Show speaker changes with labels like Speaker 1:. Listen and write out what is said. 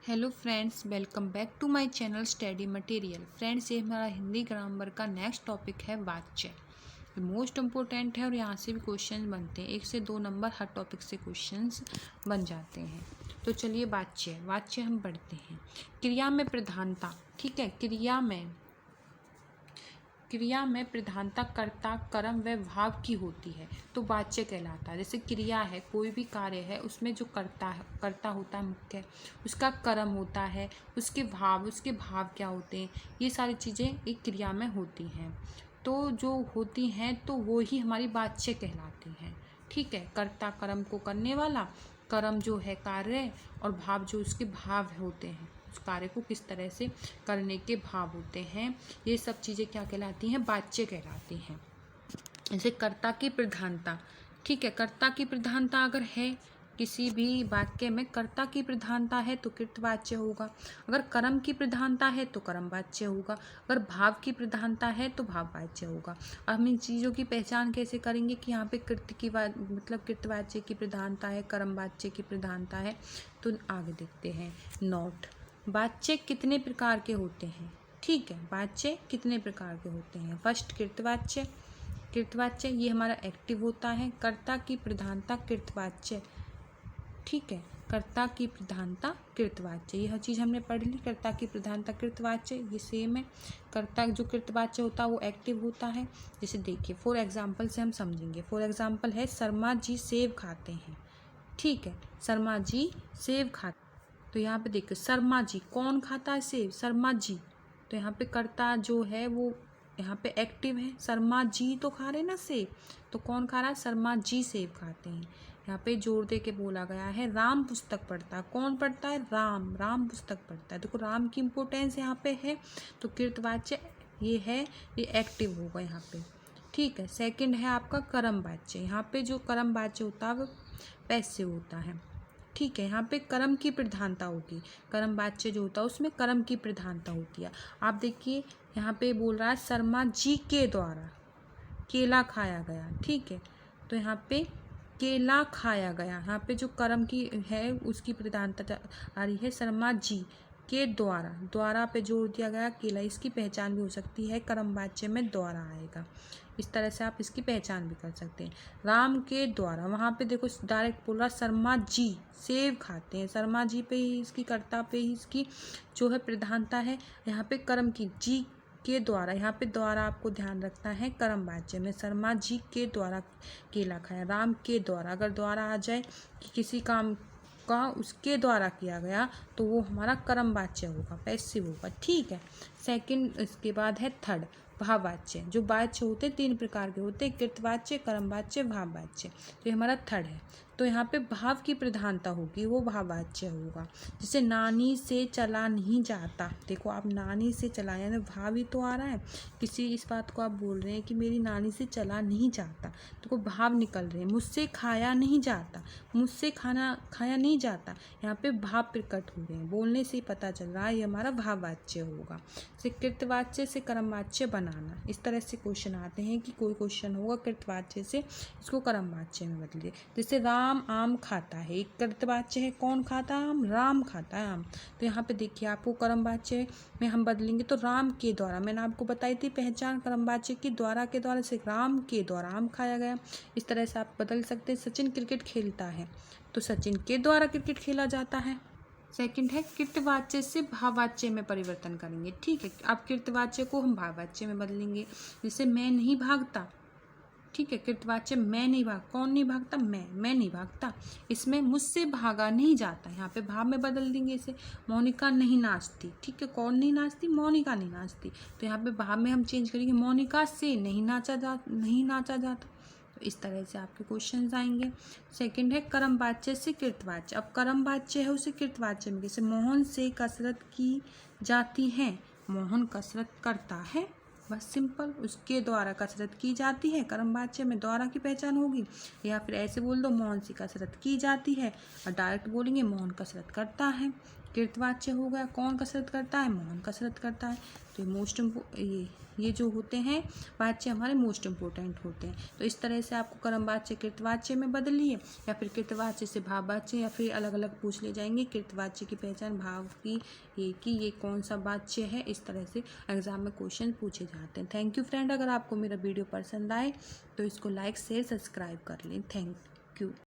Speaker 1: Hello friends, welcome back to my channel study material. Friends, ये हमारा Hindi grammar का next topic है वाच्य। मोस्ट इम्पोर्टेंट है और यहाँ से भी क्वेश्चन बनते हैं। 1 से 2 नंबर हर टॉपिक से क्वेश्चंस बन जाते हैं। तो चलिए वाच्य हम पढ़ते हैं। क्रिया में प्रधानता, ठीक है। क्रिया में प्रधानता कर्ता, कर्म व भाव की होती है तो वाच्य कहलाता है। जैसे क्रिया है, कोई भी कार्य है, उसमें जो कर्ता होता है मुख्य, उसका कर्म होता है, उसके भाव क्या होते हैं, ये सारी चीज़ें एक क्रिया में होती हैं। तो जो होती हैं तो वो ही हमारी वाच्य कहलाती हैं, ठीक है। कर्ता कर्म को करने वाला, कर्म जो है कार्य, और भाव जो उसके भाव होते हैं, उस कार्य को किस तरह से करने के भाव होते हैं, ये सब चीज़ें क्या कहलाती हैं, वाच्य कहलाती हैं। जैसे कर्ता की प्रधानता, ठीक है। कर्ता की प्रधानता अगर है किसी भी वाक्य में, कर्ता की प्रधानता है तो कृतवाच्य होगा। अगर कर्म की प्रधानता है तो कर्मवाच्य होगा। अगर भाव की प्रधानता है तो भाववाच्य होगा। अब हम इन चीज़ों की पहचान कैसे करेंगे कि यहाँ पे कृतवाच्य की प्रधानता है, कर्मवाच्य की प्रधानता है, तो आगे देखते हैं। नोट, वाच्य कितने प्रकार के होते हैं, ठीक है। वाच्य कितने प्रकार के होते हैं। फर्स्ट, कृतवाच्य ये हमारा एक्टिव होता है। कर्ता की प्रधानता कृतवाच्य, ठीक है। कर्ता की प्रधानता कृतवाच्य, यह चीज़ हमने पढ़ ली। कर्ता की प्रधानता कृतवाच्य, ये सेम है। कर्ता जो कृतवाच्य होता है वो एक्टिव होता है। जैसे देखिए, फॉर एग्जाम्पल से हम समझेंगे। फॉर एग्जाम्पल है, शर्मा जी सेब खाते हैं, ठीक है। शर्मा जी सेब खाते, तो यहाँ पे देखिए शर्मा जी, कौन खाता है सेब, शर्मा जी। तो यहाँ पे कर्ता जो है वो यहाँ पे एक्टिव है। शर्मा जी तो खा रहे ना सेब, तो कौन खा रहा है, शर्मा जी सेब खाते हैं। यहाँ पे जोर दे के बोला गया है, राम पुस्तक पढ़ता है, कौन पढ़ता है, राम पुस्तक पढ़ता है। देखो राम की इम्पोर्टेंस यहाँ पे है, तो कृतवाच्य ये है, ये एक्टिव होगा यहाँ पे, ठीक है। सेकंड है आपका कर्मवाच्य। यहाँ पे जो कर्मवाच्य होता है वो पैसिव होता है, ठीक है। यहाँ पे कर्म की प्रधानता होगी। कर्मवाच्य जो होता है उसमें कर्म की प्रधानता होती है। आप देखिए यहाँ पे बोल रहा है, शर्मा जी के द्वारा केला खाया गया, ठीक है। तो यहाँ पे केला खाया गया, यहाँ पे जो कर्म की है उसकी प्रधानता आ रही है। शर्मा जी के द्वारा पे जोड़ दिया गया, केला, इसकी पहचान भी हो सकती है, कर्मवाच्य में द्वारा आएगा। इस तरह से आप इसकी पहचान भी कर सकते हैं। राम के द्वारा, वहाँ पे देखो डायरेक्ट बोल रहा, शर्मा जी सेब खाते हैं, शर्मा जी पे ही इसकी, कर्ता पे ही इसकी जो है प्रधानता है। यहाँ पे कर्म की जी के द्वारा, यहाँ पे द्वारा आपको ध्यान रखना है। कर्मवाच्य में शर्मा जी के द्वारा केला खाया, राम के द्वारा, अगर द्वारा आ जाए कि किसी काम का उसके द्वारा किया गया तो वो हमारा कर्मवाच्य होगा, पैसिव होगा, ठीक है। सेकंड, इसके बाद है थर्ड, भाववाच्य। जो वाच्य होते 3 प्रकार के होते हैं, कृतवाच्य, कर्मवाच्य, भाववाच्य। तो ये हमारा थर्ड है। तो यहाँ पे भाव की प्रधानता होगी, वो भाववाच्य होगा। जैसे नानी से चला नहीं जाता, देखो आप नानी से चला, यानी भाव ही तो आ रहा है। किसी इस बात को आप बोल रहे हैं कि मेरी नानी से चला नहीं जाता, तो को भाव निकल रहे हैं। मुझसे खाया नहीं जाता, मुझसे खाया नहीं जाता, यहाँ पे भाव प्रकट हो रहे हैं, बोलने से ही पता चल रहा है, ये हमारा भाववाच्य होगा। से कृतवाच्य से कर्मवाच्य बनाना, इस तरह से क्वेश्चन आते हैं कि कोई क्वेश्चन होगा कृतवाच्य से, इसको कर्मवाच्य में बदलिए। जैसे राम आम खाता है, एक कृतवाच्य है, कौन खाता है, आम, राम खाता है आम। तो यहाँ पे देखिए आपको कर्मवाच्य में हम बदलेंगे तो राम के द्वारा, मैंने आपको बताई थी पहचान कर्मवाच्य की, द्वारा के द्वारा, से राम के द्वारा आम खाया गया। इस तरह से आप बदल सकते हैं। सचिन क्रिकेट खेलता है, तो सचिन के द्वारा क्रिकेट खेला जाता है। सेकंड है, कृतवाच्य से भाववाच्य में परिवर्तन करेंगे, ठीक है। अब कृतवाच्य को हम भाववाच्य में बदलेंगे। जैसे मैं नहीं भागता, ठीक है। कृतवाच्य मैं नहीं भाग, कौन नहीं भागता, मैं नहीं भागता। इसमें मुझसे भागा नहीं जाता, यहाँ पे भाव में बदल देंगे इसे। मोनिका नहीं नाचती, ठीक है, कौन नहीं नाचती, मोनिका नहीं नाचती। तो यहाँ पे भाव में हम चेंज करेंगे, मोनिका से नहीं नाचा जाता। तो इस तरह से आपके क्वेश्चंस आएंगे। सेकंड है कर्मवाच्य से कृतवाच्य। अब कर्मवाच्य है उसे कृतवाच्य में, जैसे मोहन से कसरत की जाती है, मोहन कसरत करता है, बस सिंपल, उसके द्वारा कसरत की जाती है, कर्मवाच्य में द्वारा की पहचान होगी। या फिर ऐसे बोल दो, मोहन से कसरत की जाती है, और डायरेक्ट बोलेंगे मोहन कसरत करता है। कृतवाच्य हो गया, कौन कसरत करता है, मोहन कसरत करता है। तो ये जो होते हैं वाच्य हमारे मोस्ट इम्पोर्टेंट होते हैं। तो इस तरह से आपको कर्म वाच्य कृतवाच्य में बदलिए, या फिर कृतवाच्य से भाववाच्य, या फिर अलग अलग पूछ ले जाएंगे कृतवाच्य की पहचान भाव की ये कौन सा वाच्य है। इस तरह से एग्जाम में क्वेश्चन पूछे जाते हैं। थैंक यू फ्रेंड, अगर आपको मेरा वीडियो पसंद आए तो इसको लाइक शेयर सब्सक्राइब कर लें। Thank you.